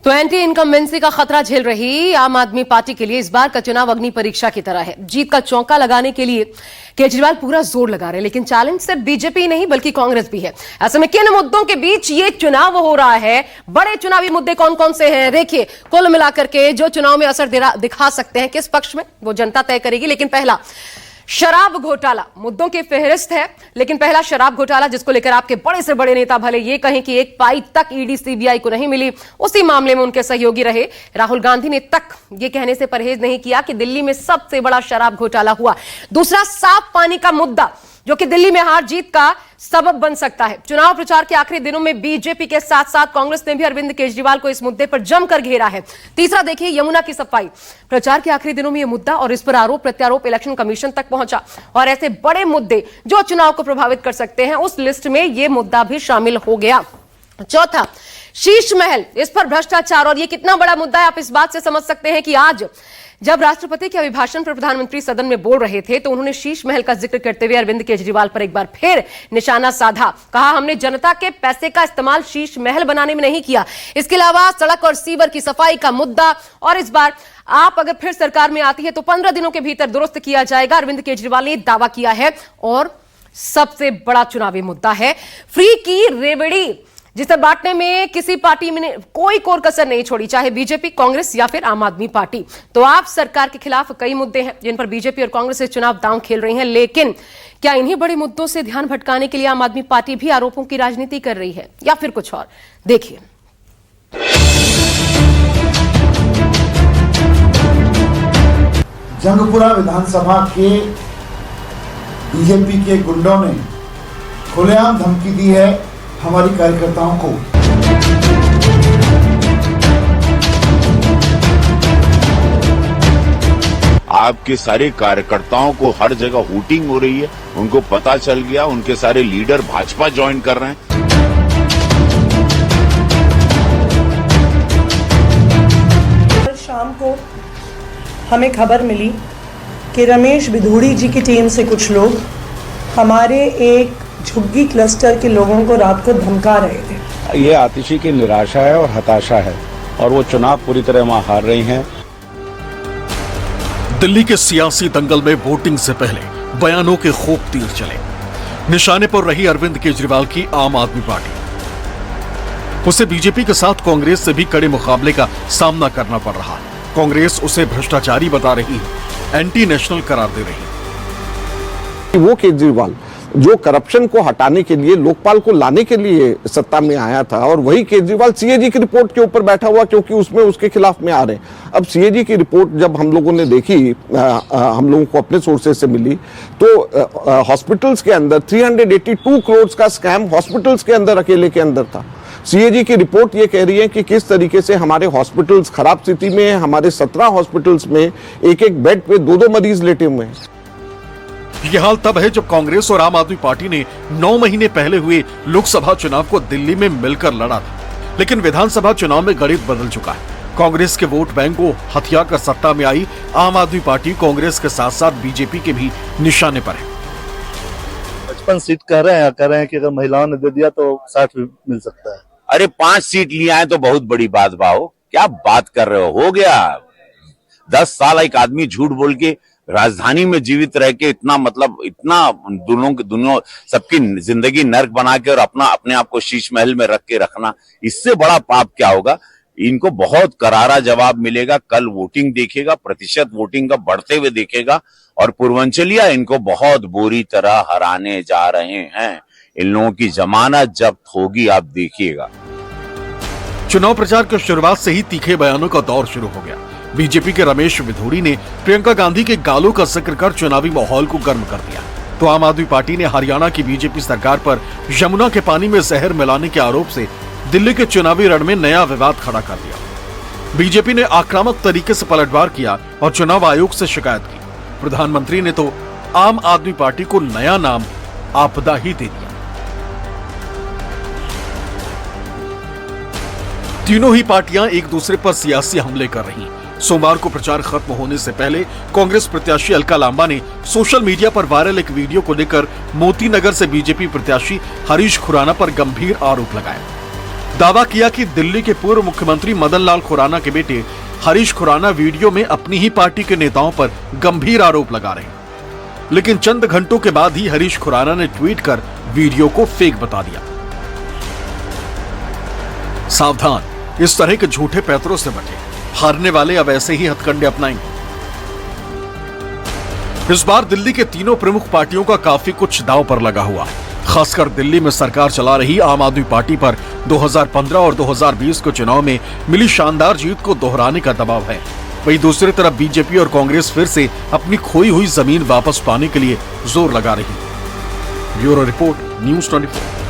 तो anti incumbency का खतरा झेल रही आम आदमी पार्टी के लिए इस बार का चुनाव अग्नि परीक्षा की तरह है। जीत का चौका लगाने के लिए केजरीवाल पूरा जोर लगा रहे हैं, लेकिन चैलेंज सिर्फ बीजेपी नहीं बल्कि कांग्रेस भी है। ऐसे में किन मुद्दों के बीच ये चुनाव हो रहा है, बड़े चुनावी मुद्दे कौन कौन से हैं, देखिए कुल मिलाकर के जो चुनाव में असर दिखा सकते हैं किस पक्ष में, वो जनता तय करेगी। लेकिन पहला शराब घोटाला मुद्दों की फेहरिस्त है, लेकिन पहला शराब घोटाला जिसको लेकर आपके बड़े से बड़े नेता भले ये कहें कि एक पाई तक ईडी सीबीआई को नहीं मिली, उसी मामले में उनके सहयोगी रहे राहुल गांधी ने तक ये कहने से परहेज नहीं किया कि दिल्ली में सबसे बड़ा शराब घोटाला हुआ। दूसरा साफ पानी का मुद्दा जो कि दिल्ली में हार जीत का सबब बन सकता है। चुनाव प्रचार के आखिरी दिनों में बीजेपी के साथ साथ कांग्रेस ने भी अरविंद केजरीवाल को इस मुद्दे पर जमकर घेरा है। तीसरा देखिए यमुना की सफाई, प्रचार के आखिरी दिनों में यह मुद्दा और इस पर आरोप प्रत्यारोप इलेक्शन कमीशन तक पहुंचा और ऐसे बड़े मुद्दे जो चुनाव को प्रभावित कर सकते हैं उस लिस्ट में यह मुद्दा भी शामिल हो गया। चौथा शीश महल, इस पर भ्रष्टाचार, और यह कितना बड़ा मुद्दा है आप इस बात से समझ सकते हैं कि आज जब राष्ट्रपति के अभिभाषण पर प्रधानमंत्री सदन में बोल रहे थे तो उन्होंने शीश महल का जिक्र करते हुए अरविंद केजरीवाल पर एक बार फिर निशाना साधा। कहा, हमने जनता के पैसे का इस्तेमाल शीश महल बनाने में नहीं किया। इसके अलावा सड़क और सीवर की सफाई का मुद्दा, और इस बार आप अगर फिर सरकार में आती है तो 15 दिनों के भीतर दुरुस्त किया जाएगा, अरविंद केजरीवाल ने दावा किया है। और सबसे बड़ा चुनावी मुद्दा है फ्री की रेवड़ी, जिसे बांटने में किसी पार्टी में कोई कोर कसर नहीं छोड़ी, चाहे बीजेपी, कांग्रेस या फिर आम आदमी पार्टी। तो आप सरकार के खिलाफ कई मुद्दे हैं जिन पर बीजेपी और कांग्रेस से चुनाव दांव खेल रही हैं, लेकिन क्या इन्हीं बड़े मुद्दों से ध्यान भटकाने के लिए आम आदमी पार्टी भी आरोपों की राजनीति कर रही है या फिर कुछ और? देखिए। जंगपुरा विधानसभा के बीजेपी के गुंडों ने खुलेआम धमकी दी है हमारी कार्यकर्ताओं को। आपके सारे कार्यकर्ताओं को हर जगह हूटिंग हो रही है, उनको पता चल गया, उनके सारे लीडर भाजपा ज्वाइन कर रहे हैं। कल शाम को हमें खबर मिली कि रमेश बिधूड़ी जी की टीम से कुछ लोग हमारे एक झुग्गी क्लस्टर के लोगों को रात को धमका रहे थे। ये आतिशी की निराशा है और हताशा है और वो चुनाव पूरी तरह वहां हार रही हैं। दिल्ली के सियासी दंगल में वोटिंग से पहले बयानों के खूब तीर चले। निशाने पर रही अरविंद केजरीवाल की आम आदमी पार्टी। उसे बीजेपी के साथ कांग्रेस से भी कड़े मुकाबले का सामना करना पड़ रहा। कांग्रेस उसे भ्रष्टाचारी बता रही है, एंटी नेशनल करार दे रही। वो केजरीवाल जो करप्शन को हटाने के लिए, लोकपाल को लाने के लिए सत्ता में आया था, और वही केजरीवाल सीएजी की रिपोर्ट के ऊपर बैठा हुआ क्योंकि उसमें उसके खिलाफ में आ रहे हैं। अब सीएजी की रिपोर्ट जब हम लोगों ने देखी, हम लोगों को अपने सोर्सेज से मिली, तो हॉस्पिटल्स के अंदर 382 करोड़ का स्कैम हॉस्पिटल्स के अंदर अकेले के अंदर था। सीएजी की रिपोर्ट ये कह रही है कि किस तरीके से हमारे हॉस्पिटल्स खराब स्थिति में है। हमारे 17 हॉस्पिटल्स में एक एक बेड पे 2-2 मरीज लेटे हुए हैं। यह हाल तब है जब कांग्रेस और आम आदमी पार्टी ने 9 महीने पहले हुए लोकसभा चुनाव को दिल्ली में मिलकर लड़ा था, लेकिन विधानसभा चुनाव में गणित बदल चुका है। कांग्रेस के वोट बैंक को हथिया कर सत्ता में आई आम आदमी पार्टी कांग्रेस के साथ साथ बीजेपी के भी निशाने पर है। 55 सीट कह रहे हैं कि अगर महिलाओं ने दे दिया तो 60 भी मिल सकता है। अरे 5 सीट लिए आए तो बहुत बड़ी बात भाओ, क्या बात कर रहे हो गया। 10 साल एक आदमी झूठ बोल के राजधानी में जीवित रह के इतना दोनों सबकी जिंदगी नर्क बना के और अपने आप को शीश महल में रख के रखना, इससे बड़ा पाप क्या होगा। इनको बहुत करारा जवाब मिलेगा। कल वोटिंग देखेगा, प्रतिशत वोटिंग का बढ़ते हुए देखेगा, और पूर्वांचलिया इनको बहुत बुरी तरह हराने जा रहे हैं। इन लोगों की जमानत जब्त होगी, आप देखिएगा। चुनाव प्रचार की शुरुआत से ही तीखे बयानों का दौर शुरू हो गया। बीजेपी के रमेश बिधूड़ी ने प्रियंका गांधी के गालों का जिक्र कर चुनावी माहौल को गर्म कर दिया। तो आम आदमी पार्टी ने हरियाणा की बीजेपी सरकार पर यमुना के पानी में जहर मिलाने के आरोप से दिल्ली के चुनावी रण में नया विवाद खड़ा कर दिया। बीजेपी ने आक्रामक तरीके से पलटवार किया और चुनाव आयोग से शिकायत की। प्रधानमंत्री ने तो आम आदमी पार्टी को नया नाम आपदा ही दे दिया। तीनों ही पार्टियां एक दूसरे पर सियासी हमले कर रही। सोमवार को प्रचार खत्म होने से पहले कांग्रेस प्रत्याशी अलका लांबा ने सोशल मीडिया पर वायरल एक वीडियो को लेकर मोती नगर से बीजेपी प्रत्याशी हरीश खुराना पर गंभीर आरोप लगाए। दावा किया कि दिल्ली के पूर्व मुख्यमंत्री मदन लाल खुराना के बेटे हरीश खुराना वीडियो में अपनी ही पार्टी के नेताओं पर गंभीर आरोप लगा रहे हैं। लेकिन चंद घंटों के बाद ही हरीश खुराना ने ट्वीट कर वीडियो को फेक बता दिया। सावधान, इस तरह के झूठे पैतरों से बचे, हारने वाले अब ऐसे ही हथकंडे अपनाएंगे। इस बार दिल्ली के तीनों प्रमुख पार्टियों का काफी कुछ दांव पर लगा हुआ है। खासकर दिल्ली में सरकार चला रही आम आदमी पार्टी पर 2015 और 2020 के चुनाव में मिली शानदार जीत को दोहराने का दबाव है। वहीं दूसरी तरफ बीजेपी और कांग्रेस फिर से अपनी खोई हुई जमीन वापस पाने के लिए जोर लगा रही है। Bureau report, news 24।